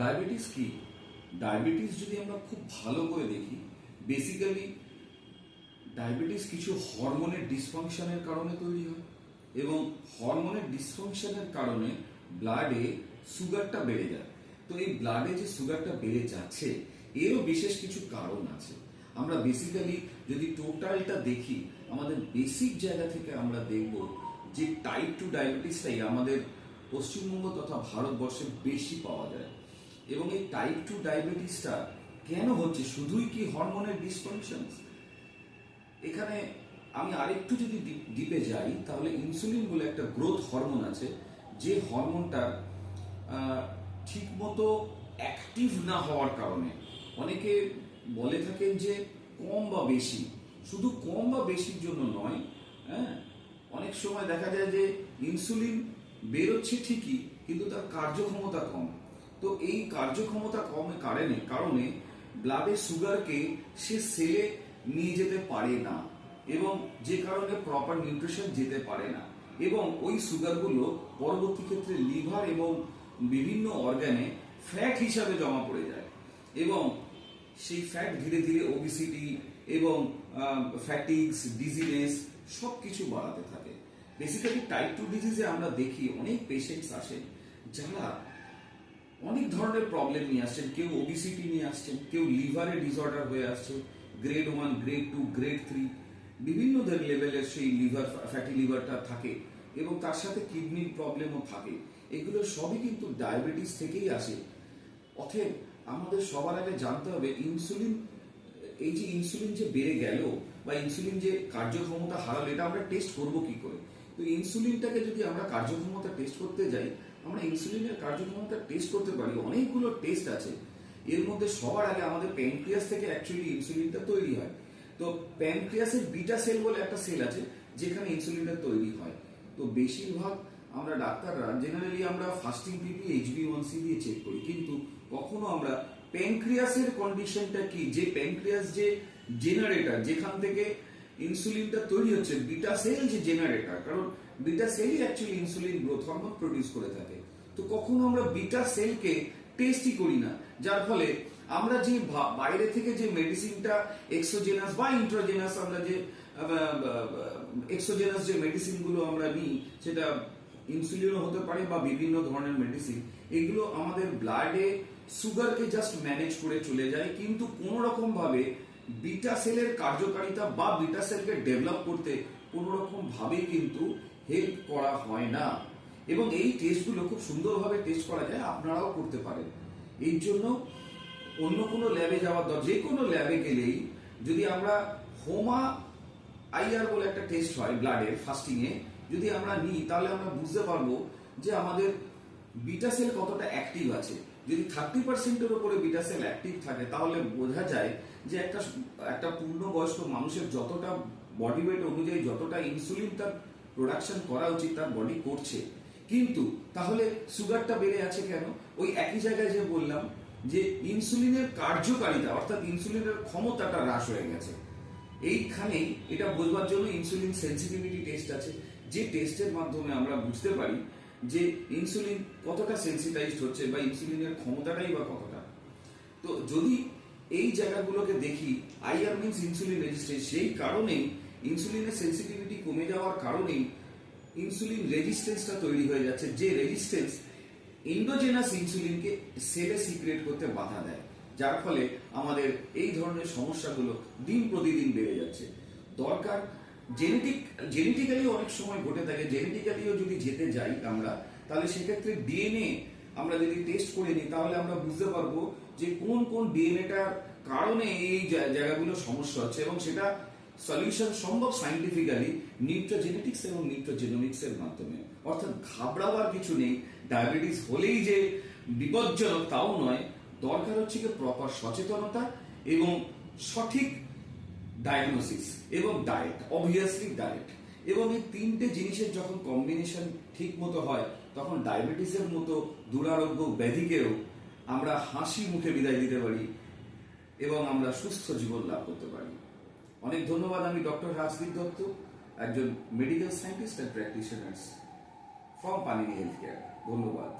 Diabetes কি? Diabetes যদি আমরা খুব ভালো করে দেখি, বেসিক্যালি ডায়াবেটিস কিছু হরমোনের ডিসফাংশনের কারণে তৈরি হয় এবং হরমোনের ডিসফাংশনের কারণে ব্লাডে সুগারটা বেড়ে যায়। তো এই ব্লাডে যে সুগারটা বেড়ে যাচ্ছে এরও বিশেষ কিছু কারণ আছে। আমরা বেসিক্যালি যদি টোটালটা দেখি, আমাদের বেসিক জায়গা থেকে আমরা দেখব যে টাইপ 2 ডায়াবেটিসটাই আমাদের পশ্চিমবঙ্গ তথা ভারতবর্ষে বেশি পাওয়া যায়। এবং এই টাইপ 2 ডায়াবেটিসটা কেন হচ্ছে? শুধুই কি হরমোনের ডিসফাংশন? এখানে আমি আরেকটু যদি ডিপে যাই, তাহলে ইনসুলিন বলে একটা গ্রোথ হরমোন আছে, যে হরমোনটা ঠিকমতো অ্যাক্টিভ না হওয়ার কারণে অনেকে বলে থাকেন যে কম বা বেশি, শুধু কম বা বেশির জন্য নয়, হ্যাঁ, অনেক সময় দেখা যায় যে ইনসুলিন বেরোচ্ছে ঠিকই, কিন্তু তার কার্যক্ষমতা কম। তো এই কার্যক্ষমতা কমের কারণে ব্লাডে সুগারকে সে সেলে নিয়ে যেতে পারে না, এবং যে কারণে প্রপার নিউট্রিশন যেতে পারে না, এবং ওই সুগারগুলো পরবর্তী ক্ষেত্রে লিভার এবং বিভিন্ন অর্গানে ফ্যাট হিসাবে জমা পড়ে যায়, এবং সেই ফ্যাট ধীরে ধীরে ওবিসিটি এবং ফ্যাটিগস, ডিজিনেস সবকিছু বাড়াতে থাকে। বেসিক্যালি টাইপ 2 ডিজিজে আমরা দেখি অনেক পেশেন্টস আসেন যারা অনেক ধরনের প্রবলেম নিয়ে আসছেন। কেউ ওবিসিটি নিয়ে আসছেন, কেউ লিভারের ডিসঅর্ডার হয়ে আসছে, গ্রেড 1, গ্রেড 2, গ্রেড 3, বিভিন্ন লেভেলের সেই লিভার, ফ্যাটি লিভারটা থাকে, এবং তার সাথে কিডনির প্রবলেমও থাকে। এগুলো সবই কিন্তু ডায়াবেটিস থেকেই আসে। অতএব আমাদের সবার আগে জানতে হবে ইনসুলিন, এই যে ইনসুলিন যে বেড়ে গেল বা ইনসুলিন যে কার্যক্ষমতা হারালো, এটা আমরা টেস্ট করব কি করে? তো ইনসুলিনটাকে যদি আমরা কার্যক্ষমতা টেস্ট করতে যাই, আমরা ইনসুলিনের কার্যক্ষমতা টেস্ট করতে পারি। অনেকগুলো টেস্ট আছে। এর মধ্যে সবার আগে আমাদের প্যানক্রিয়াস থেকে অ্যাকচুয়ালি ইনসুলিনটা তৈরি হয়। তো প্যানক্রিয়াসের বিটা সেল বলে একটা সেল আছে যেখানে ইনসুলিনটা তৈরি হয়। তো বেশিরভাগ আমরা ডাক্তাররা জেনারেলি আমরা ফাস্টিং পিপি HbA1c দিয়ে চেক করি, কিন্তু কখনো আমরা প্যানক্রিয়াসের কন্ডিশনটা কি, যে প্যানক্রিয়াস যে জেনারেটর, যেখান থেকে ইনসুলিনটা তৈরি হচ্ছে, বিটা সেল যে জেনারেটর, কারণ বিটা সেলই actually insulin growth hormone produce করে থাকে। তো কখনো আমরা বিটা সেলকে টেস্টই করি না, যার ফলে আমরা যে বাইরে থেকে যে মেডিসিনটা এক্সোজেনাস বা ইন্ট্রোজেনাস, আমরা যে এক্সোজেনাস যে মেডিসিন গুলো আমরা নিই, সেটা ইনসুলিনও হতে পারে বা বিভিন্ন ধরনের মেডিসিন, এগুলো আমাদের ব্লাডে সুগারকে জাস্ট ম্যানেজ করে চলে যায়, কিন্তু কোন রকম ভাবে বিটা সেলের কার্যকারিতা বা বিটা সেলকে ডেভেলপ করতে কোন রকম ভাবে কিন্তু হেল্প করা হয় না। এবং এই টেস্টগুলো খুব সুন্দরভাবে টেস্ট করা যায়, আপনারাও করতে পারেন। এই জন্য অন্য কোনো ল্যাবে যাওয়ার দরকার, যে কোনো ল্যাবে গেলেই যদি আমরা হোমা IR বলে একটা টেস্ট হয় ব্লাডের ফাস্টিং এ, যদি আমরা নিই, তাহলে আমরা বুঝতে পারবো যে আমাদের বিটা সেল কতটা অ্যাক্টিভ আছে। যদি 30% উপরে বিটা সেল অ্যাক্টিভ থাকে, তাহলে বোঝা যায় যে একটা পূর্ণবয়স্ক মানুষের যতটা বডি ওয়েট অনুযায়ী যতটা ইনসুলিন তার প্রোডাকশন করা উচিত তার বডি করছে। কিন্তু তাহলে সুগারটা বেড়ে আছে কেন? ওই একই জায়গায় যে বললাম যে ইনসুলিনের কার্যকারিতা, অর্থাৎ ইনসুলিনের ক্ষমতাটা হ্রাস হয়ে গেছে। এইখানেই এটা বোঝবার জন্য ইনসুলিন সেন্সিটিভিটি টেস্ট আছে, যে টেস্টের মাধ্যমে আমরা বুঝতে পারি যে ইনসুলিন কতটা সেন্সিটাইজড হচ্ছে বা ইনসুলিনের ক্ষমতাটাই বা কতটা। তো যদি এই জায়গাগুলোকে দেখি, IR মিনস ইনসুলিন রেজিস্ট্যান্স, সেই কারণেই ইনসুলিনের সেন্সিটিভিটি কমে যাওয়ার কারণেই ইনসুলিন রেজিস্ট্যান্সটা তৈরি হয়ে যাচ্ছে, যে রেজিস্ট্যান্স এন্ডোজেনাস ইনসুলিনকে সেলে সিক্রেট করতে বাধা দেয়, যার ফলে আমাদের এই ধরনের সমস্যাগুলো দিন প্রতিদিন বেড়ে যাচ্ছে। দরকার জেনেটিক্যালি অনেক সময় ঘটে থাকে, জেনেটিক্যালিও যদি যেতে যাই আমরা, তাহলে সেক্ষেত্রে DNA আমরা যদি টেস্ট করে নিই, তাহলে আমরা বুঝতে পারবো যে কোন কোন DNAটার কারণে এই জায়গাগুলো সমস্যা হচ্ছে, এবং সেটা সলিউশন সম্ভব সাইন্টিফিক্যালি নিউট্রোজেনেটিক্স এবং নিউট্রোজেনোমিক্স এর মাধ্যমে। অর্থাৎ ঘাবড়াবার কিছু নেই, ডায়াবেটিস হলেই যে বিপজ্জনক তাও নয়। দরকার হচ্ছে কি প্রপার সচেতনতা এবং সঠিক ডায়াগনোসিস এবং ডায়েট, অবভিয়াসলি ডায়েট। এবং এই তিনটে জিনিসের যখন কম্বিনেশন ঠিক মতো হয়, তখন ডায়াবেটিসের মতো দুরারোগ্য ব্যাধিকেও আমরা হাসি মুখে বিদায় দিতে পারি এবং আমরা সুস্থ জীবন লাভ করতে পারি। অনেক ধন্যবাদ। আমি ডক্টর রাজদীপ দত্ত, একজন medical scientist and practitioners from panini health care. ধন্যবাদ।